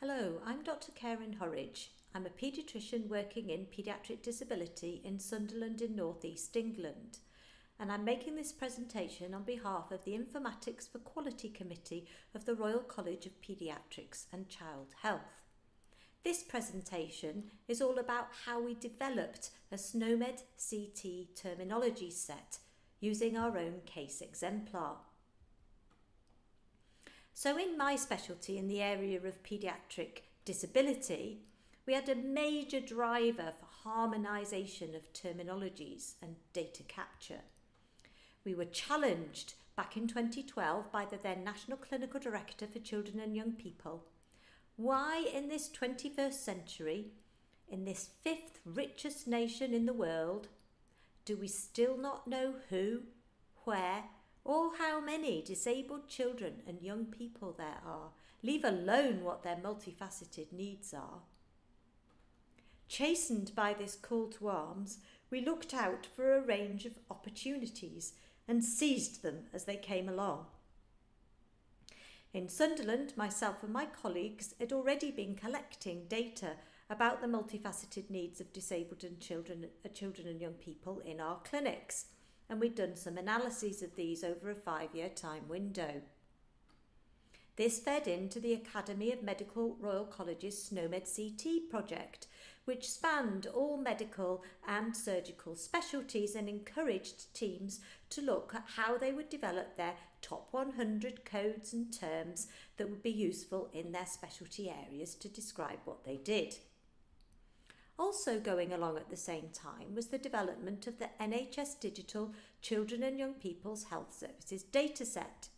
Hello, I'm Dr. Karen Horridge. I'm a paediatrician working in paediatric disability in Sunderland in North East England. And I'm making this presentation on behalf of the Informatics for Quality Committee of the Royal College of Paediatrics and Child Health. This presentation is all about how we developed a SNOMED-CT terminology set using our own case exemplar. So in my specialty in the area of paediatric disability, we had a major driver for harmonisation of terminologies and data capture. We were challenged back in 2012 by the then National Clinical Director for Children and Young People. Why in this 21st century, in this fifth richest nation in the world, do we still not know who, where, or how many disabled children and young people there are, leave alone what their multifaceted needs are? Chastened by this call to arms, we looked out for a range of opportunities and seized them as they came along. In Sunderland, myself and my colleagues had already been collecting data about the multifaceted needs of disabled and children and young people in our clinics, and we'd done some analyses of these over a 5-year time window. This fed into the Academy of Medical Royal College's SNOMED-CT project, which spanned all medical and surgical specialties and encouraged teams to look at how they would develop their top 100 codes and terms that would be useful in their specialty areas to describe what they did. Also going along at the same time was the development of the NHS Digital Children and Young People's Health Services dataset.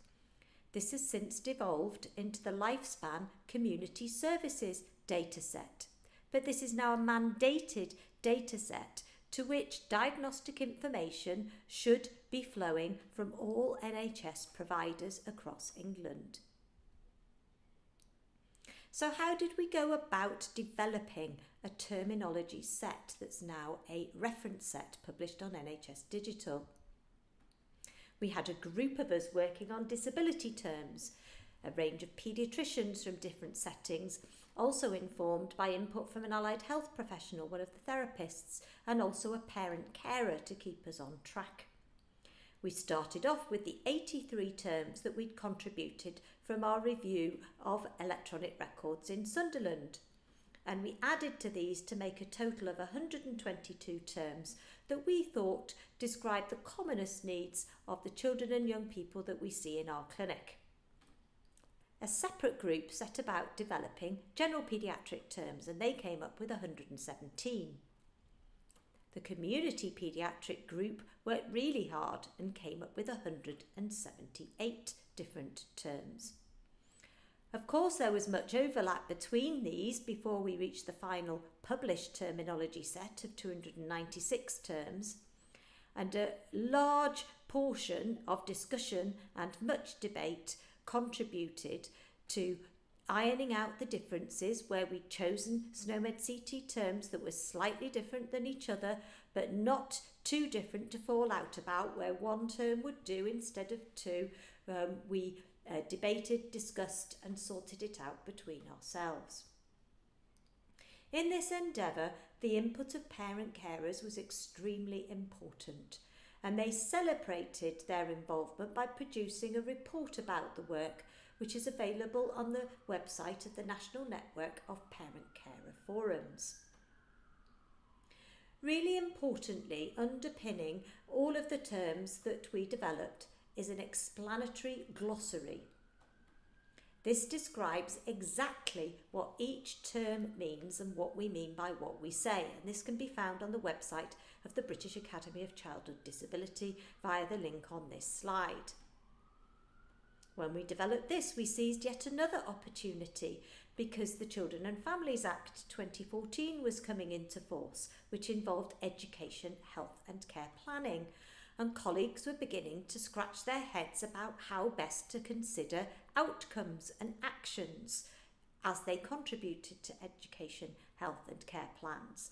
This has since devolved into the Lifespan Community Services dataset, but this is now a mandated dataset to which diagnostic information should be flowing from all NHS providers across England. So how did we go about developing a terminology set that's now a reference set published on NHS Digital? We had a group of us working on disability terms, a range of paediatricians from different settings, also informed by input from an allied health professional, one of the therapists, and also a parent carer to keep us on track. We started off with the 83 terms that we'd contributed from our review of electronic records in Sunderland, and we added to these to make a total of 122 terms that we thought described the commonest needs of the children and young people that we see in our clinic. A separate group set about developing general paediatric terms, and they came up with 117. The community paediatric group worked really hard and came up with 178 different terms. Of course, there was much overlap between these before we reached the final published terminology set of 296 terms, and a large portion of discussion and much debate contributed to ironing out the differences where we'd chosen SNOMED-CT terms that were slightly different than each other, but not too different to fall out about, where one term would do instead of two. We debated, discussed and sorted it out between ourselves. In this endeavour, the input of parent carers was extremely important, and they celebrated their involvement by producing a report about the work, which is available on the website of the National Network of Parent Carer Forums. Really importantly, underpinning all of the terms that we developed is an explanatory glossary. This describes exactly what each term means and what we mean by what we say, and this can be found on the website of the British Academy of Childhood Disability via the link on this slide. When we developed this, we seized yet another opportunity because the Children and Families Act 2014 was coming into force, which involved education, health and care planning, and colleagues were beginning to scratch their heads about how best to consider outcomes and actions as they contributed to education, health and care plans.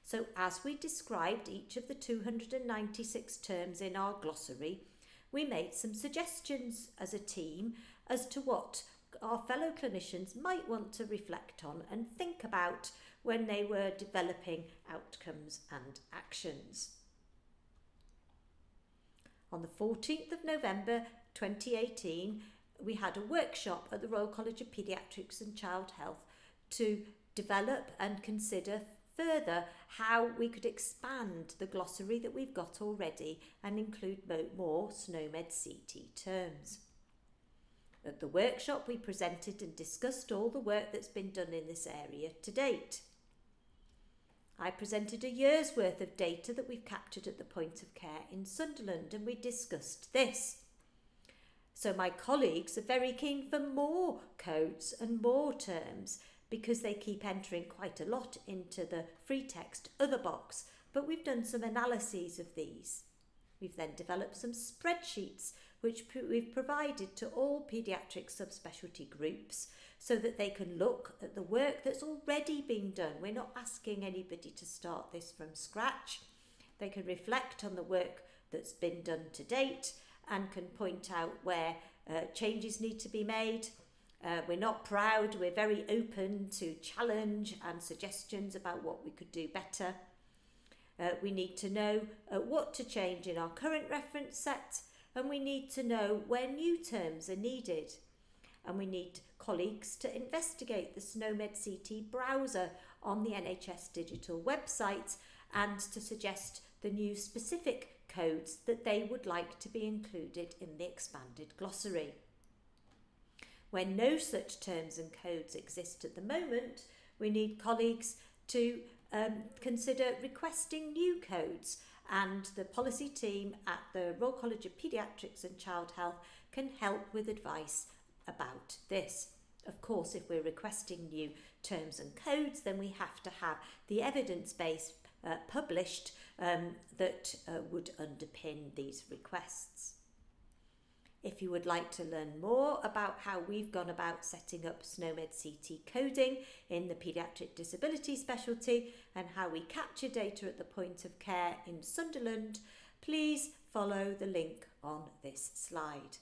So as we described each of the 296 terms in our glossary, we made some suggestions as a team as to what our fellow clinicians might want to reflect on and think about when they were developing outcomes and actions. On the 14th of November 2018, we had a workshop at the Royal College of Paediatrics and Child Health to develop and consider further how we could expand the glossary that we've got already and include more SNOMED-CT terms. At the workshop, we presented and discussed all the work that's been done in this area to date. I presented a year's worth of data that we've captured at the point of care in Sunderland, and we discussed this. So my colleagues are very keen for more codes and more terms because they keep entering quite a lot into the free text other box, but we've done some analyses of these. We've then developed some spreadsheets which we've provided to all paediatric subspecialty groups so that they can look at the work that's already been done. We're not asking anybody to start this from scratch. They can reflect on the work that's been done to date and can point out where changes need to be made. We're not proud, we're very open to challenge and suggestions about what we could do better. We need to know what to change in our current reference set, and we need to know where new terms are needed. And we need colleagues to investigate the SNOMED-CT browser on the NHS digital website and to suggest the new specific codes that they would like to be included in the expanded glossary. When no such terms and codes exist at the moment, we need colleagues to consider requesting new codes, and the policy team at the Royal College of Paediatrics and Child Health can help with advice about this. Of course, if we're requesting new terms and codes, then we have to have the evidence base published that would underpin these requests. If you would like to learn more about how we've gone about setting up SNOMED-CT coding in the paediatric disability specialty and how we capture data at the point of care in Sunderland, please follow the link on this slide.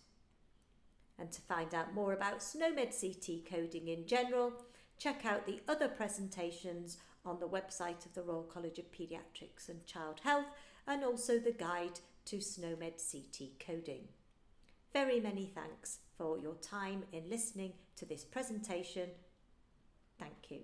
And to find out more about SNOMED-CT coding in general, check out the other presentations on the website of the Royal College of Paediatrics and Child Health, and also the guide to SNOMED-CT coding. Very many thanks for your time in listening to this presentation. Thank you.